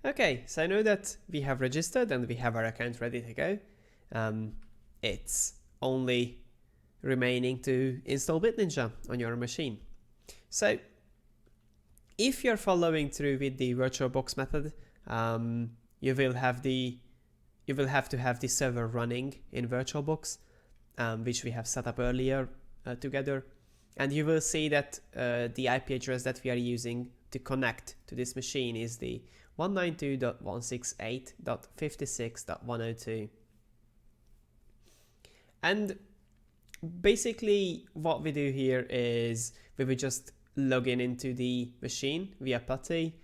Okay, so now that we have registered and we have our account ready to go, it's only remaining to install BitNinja on your machine. So if you're following through with the VirtualBox method, you will have to have the server running in VirtualBox, which we have set up earlier together, and you will see that the IP address that we are using to connect to this machine is the 192.168.56.102. And basically what we do here is we will just log in into the machine via PuTTY,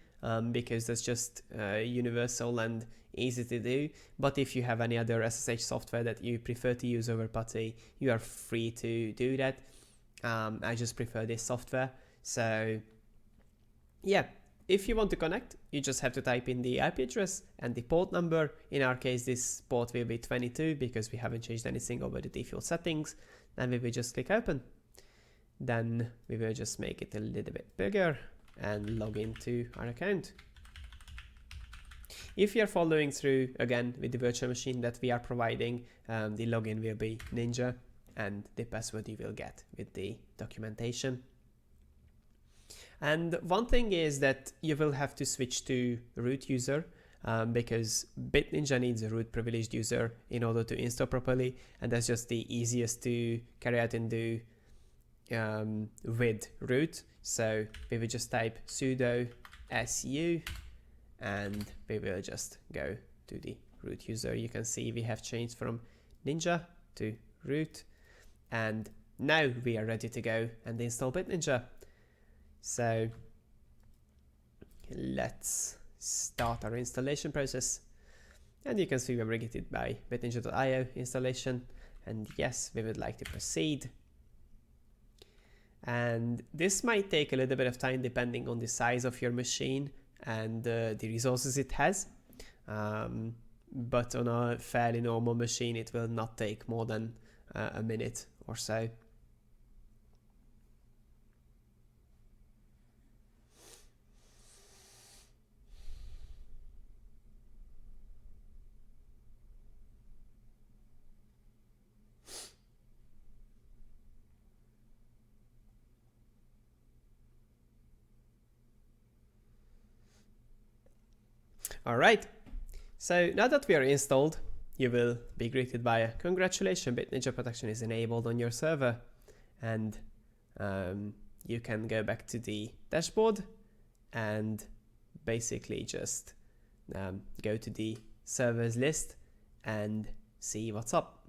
because that's just universal and easy to do. But if you have any other SSH software that you prefer to use over PuTTY, you are free to do that. I just prefer this software. So yeah, if you want to connect, you just have to type in the IP address and the port number. In our case, this port will be 22 because we haven't changed anything over the default settings. Then we will just click open. Then we will just make it a little bit bigger and log into our account. If you're following through again with the virtual machine that we are providing, the login will be Ninja and the password you will get with the documentation. And one thing is that you will have to switch to root user, because BitNinja needs a root privileged user in order to install properly, and that's just the easiest to carry out and do with root. So we will just type sudo su and we will just go to the root user. You can see we have changed from Ninja to root, and now we are ready to go and install BitNinja. So let's start our installation process, and you can see we're greeted by bitninja.io installation, and yes, we would like to proceed. And this might take a little bit of time depending on the size of your machine and the resources it has, but on a fairly normal machine it will not take more than a minute or so. Alright, so now that we are installed, you will be greeted by a congratulations, BitNinja protection is enabled on your server, and you can go back to the dashboard and basically just go to the servers list and see what's up.